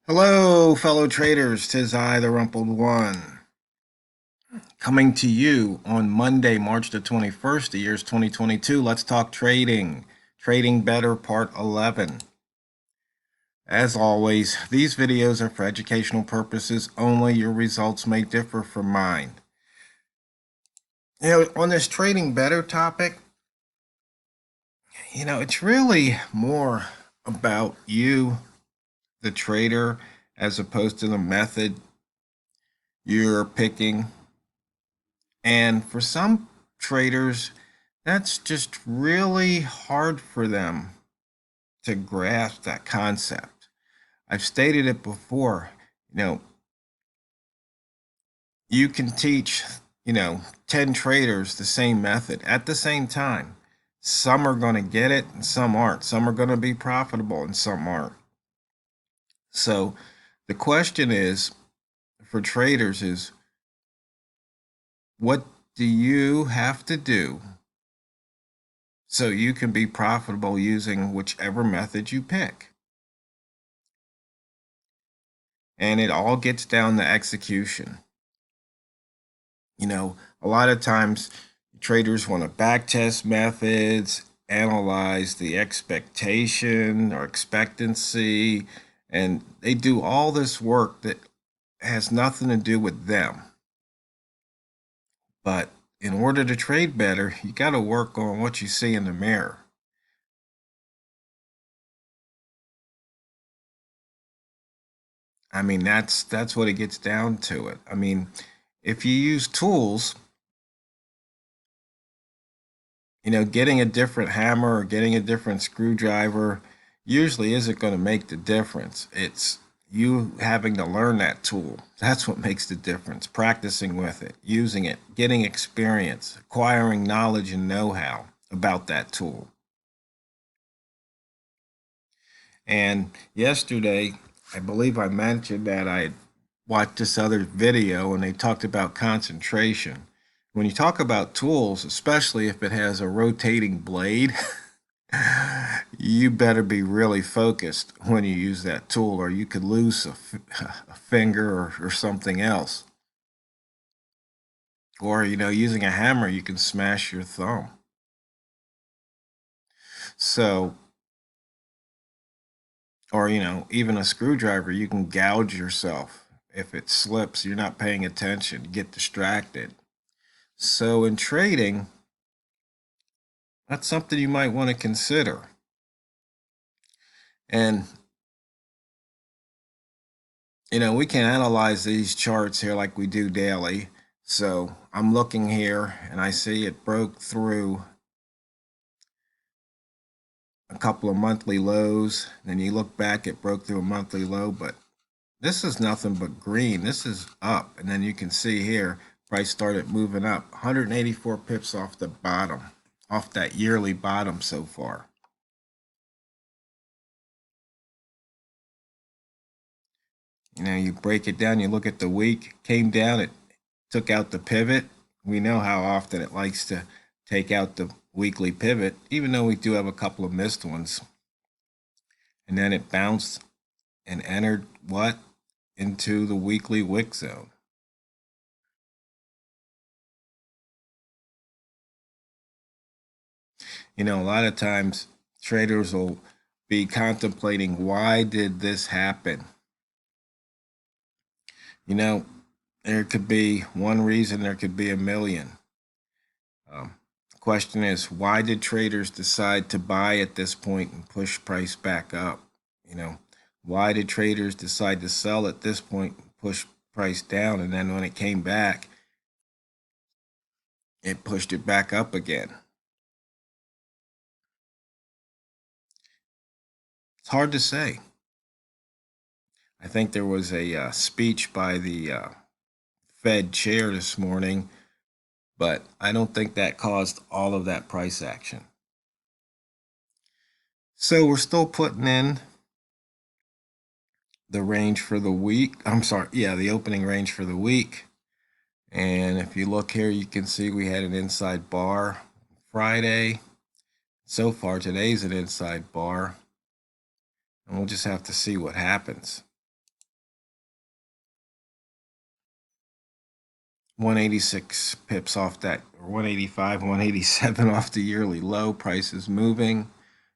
Hello, fellow traders. 'Tis I, TheRumpledOne, coming to you on Monday, March the 21st, the year's 2022. Let's talk trading. Trading Better, Part 11. As always, these videos are for educational purposes only. Your results may differ from mine. On this Trading Better topic, it's really more about you, the trader, as opposed to the method you're picking. And for some traders, that's just really hard for them to grasp that concept. I've stated it before, you can teach, 10 traders the same method at the same time. Some are going to get it and some aren't. Some are going to be profitable and some aren't. So the question is for traders is, what do you have to do so you can be profitable using whichever method you pick? And it all gets down to execution. A lot of times traders want to backtest methods, analyze the expectation or expectancy, and they do all this work that has nothing to do with them. But in order to trade better, you got to work on what you see in the mirror. I mean, that's what it gets down to it. I mean, if you use tools, getting a different hammer or getting a different screwdriver usually isn't going to make the difference. It's you having to learn that tool. That's what makes the difference. Practicing with it, using it, getting experience, acquiring knowledge and know-how about that tool. And yesterday, I believe I mentioned that I watched this other video and they talked about concentration. When you talk about tools, especially if it has a rotating blade, you better be really focused when you use that tool, or you could lose a finger or something else. Or, using a hammer, you can smash your thumb. So, or, even a screwdriver, you can gouge yourself. If it slips, you're not paying attention, you get distracted. So in trading, that's something you might want to consider. And, we can analyze these charts here like we do daily. So I'm looking here and I see it broke through a couple of monthly lows. Then you look back, it broke through a monthly low, but this is nothing but green. This is up. And then you can see here, price started moving up 184 pips off the bottom, off that yearly bottom so far. You break it down, you look at the week, came down, it took out the pivot. We know how often it likes to take out the weekly pivot, even though we do have a couple of missed ones. And then it bounced and entered what? Into the weekly wick zone. A lot of times traders will be contemplating, why did this happen? There could be one reason, there could be a million. The question is, why did traders decide to buy at this point and push price back up? Why did traders decide to sell at this point and push price down? And then when it came back, it pushed it back up again. It's hard to say. I think there was a speech by the Fed chair this morning, but I don't think that caused all of that price action. So we're still putting in the range for the week. The opening range for the week. And if you look here, you can see we had an inside bar Friday. So far, today's an inside bar. And we'll just have to see what happens. 186 pips off that, or 185, 187 off the yearly low. Price is moving.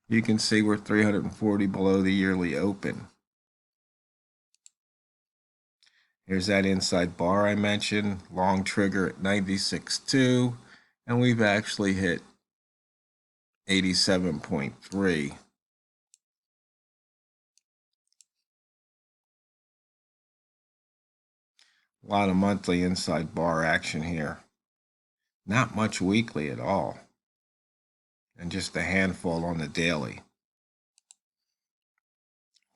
You can see we're 340 below the yearly open. Here's that inside bar I mentioned, long trigger at 96.2, and we've actually hit 87.3. A lot of monthly inside bar action here. Not much weekly at all, and just a handful on the daily.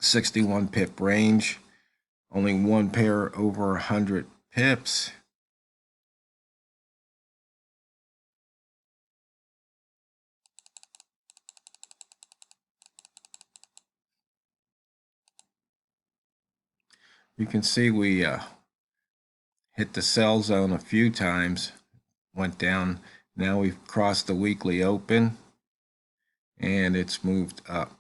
61 pip range, only one pair over 100 pips. You can see we hit the sell zone a few times, went down. Now we've crossed the weekly open, and it's moved up.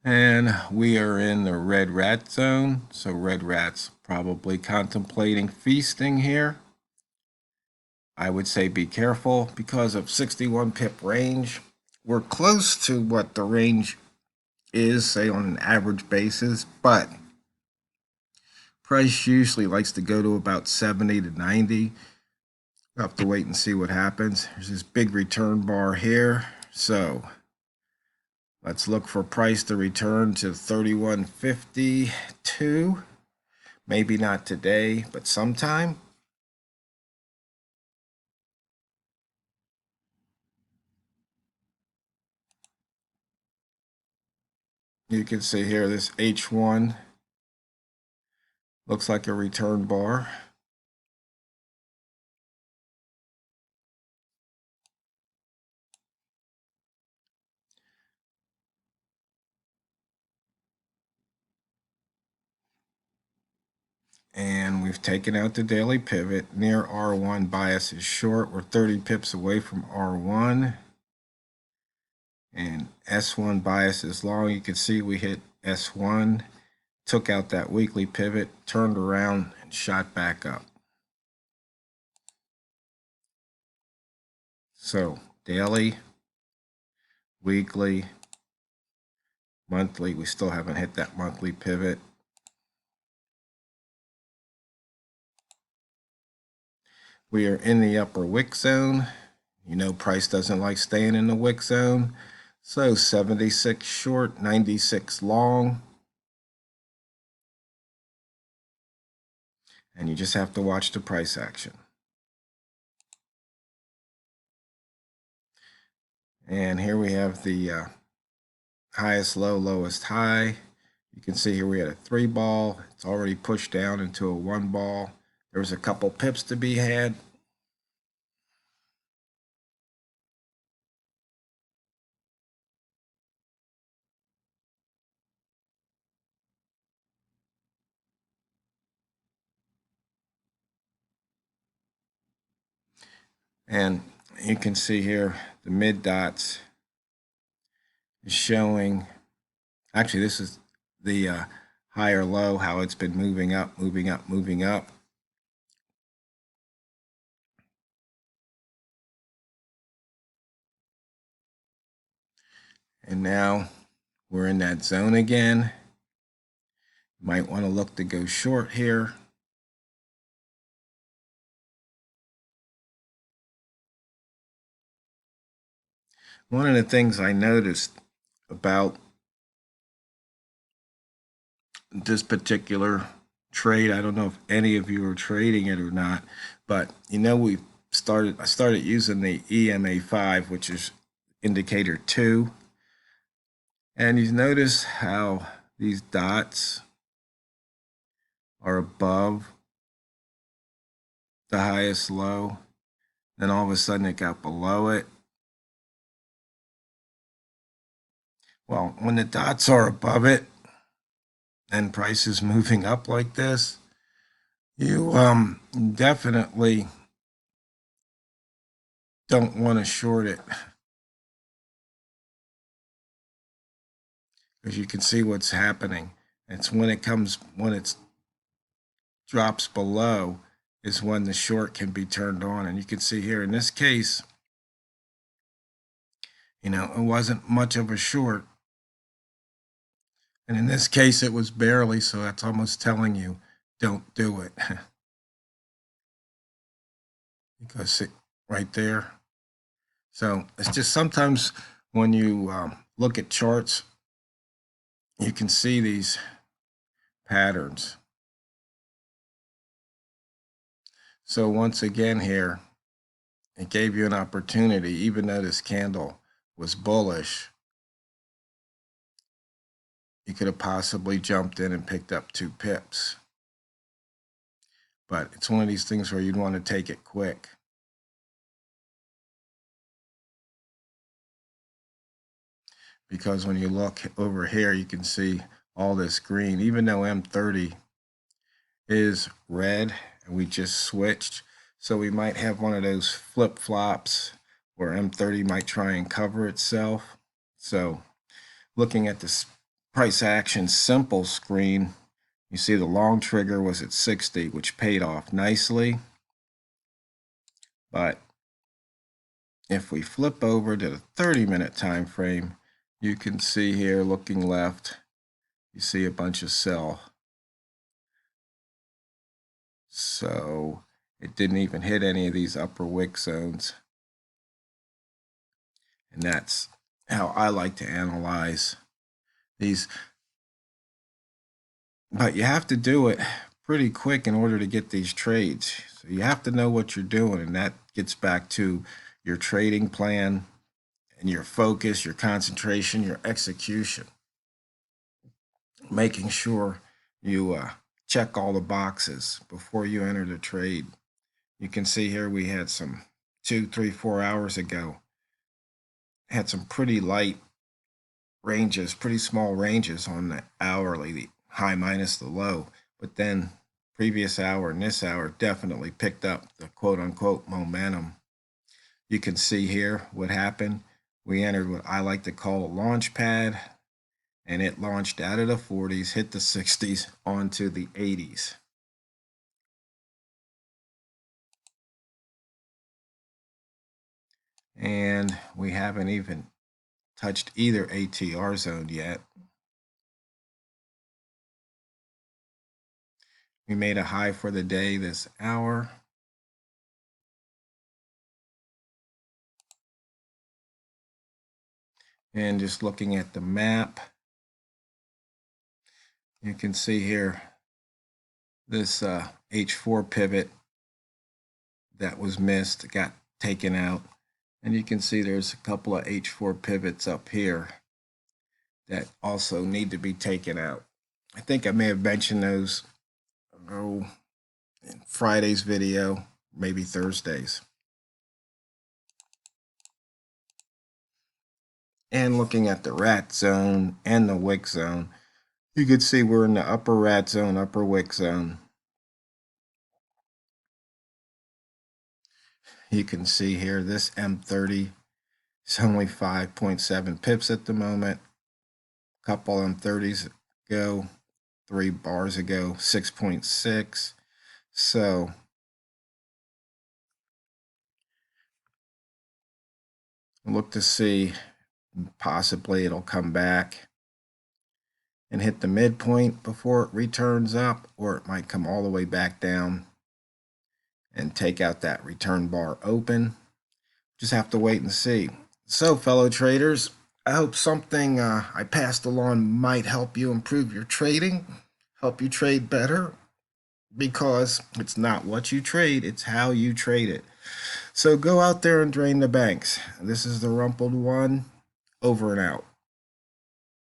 And we are in the red rat zone, so red rat's probably contemplating feasting here. I would say be careful because of 61 pip range. We're close to what the range is, say on an average basis, but price usually likes to go to about 70 to 90. We'll have to wait and see what happens. There's this big return bar here, so let's look for price to return to 31.52. Maybe not today, but sometime. You can see here this H1 looks like a return bar. And we've taken out the daily pivot. Near R1 bias is short. We're 30 pips away from R1. And S1 bias is long. You can see we hit S1, took out that weekly pivot, turned around, and shot back up. So daily, weekly, monthly, we still haven't hit that monthly pivot. We are in the upper wick zone. You know, price doesn't like staying in the wick zone. So 76 short, 96 long. And you just have to watch the price action. And here we have the highest low, lowest high. You can see here we had a 3 ball. It's already pushed down into a 1 ball. There was a couple pips to be had. And you can see here the mid dots is showing, actually this is the higher low, how it's been moving up, moving up, moving up. And now we're in that zone again. You might want to look to go short here. One of the things I noticed about this particular trade, I don't know if any of you are trading it or not, but you know I started using the EMA5, which is indicator 2. And you notice how these dots are above the highest low. Then all of a sudden it got below it. Well, when the dots are above it and price is moving up like this, you definitely don't want to short it. because you can see what's happening. It's when it drops below is when the short can be turned on. And you can see here in this case, it wasn't much of a short. And in this case, it was barely, so that's almost telling you, don't do it. Because right there. So it's just sometimes when you look at charts, you can see these patterns. So once again here, it gave you an opportunity, even though this candle was bullish, you could have possibly jumped in and picked up 2 pips. But it's one of these things where you'd want to take it quick. Because when you look over here, you can see all this green, even though M30 is red and we just switched. So we might have one of those flip-flops where M30 might try and cover itself. So looking at this price action simple screen, you see the long trigger was at 60, which paid off nicely. But if we flip over to the 30-minute time frame, you can see here looking left, you see a bunch of sell. So it didn't even hit any of these upper wick zones. And that's how I like to analyze these. But you have to do it pretty quick in order to get these trades. So you have to know what you're doing, and that gets back to your trading plan and your focus, your concentration, your execution. Making sure you check all the boxes before you enter the trade. You can see here we had some 2, 3, 4 hours ago, had some pretty light ranges, pretty small ranges on the hourly, the high minus the low. But then previous hour and this hour definitely picked up the quote unquote momentum. You can see here what happened. We entered what I like to call a launch pad, and it launched out of the 40s, hit the 60s, onto the 80s. And we haven't even touched either ATR zone yet. We made a high for the day this hour. And just looking at the map, you can see here this H4 pivot that was missed got taken out. And you can see there's a couple of H4 pivots up here that also need to be taken out. I think I may have mentioned those in Friday's video, maybe Thursday's. And looking at the rat zone and the wick zone, you can see we're in the upper rat zone, upper wick zone. You can see here this M30 is only 5.7 pips at the moment. A couple M30s ago, 3 bars ago, 6.6. So look to see possibly it'll come back and hit the midpoint before it returns up, or it might come all the way back down and take out that return bar open. Just have to wait and see. So, fellow traders, I hope something I passed along might help you improve your trading, help you trade better, because it's not what you trade, it's how you trade it. So go out there and drain the banks. This is TheRumpledOne, over and out.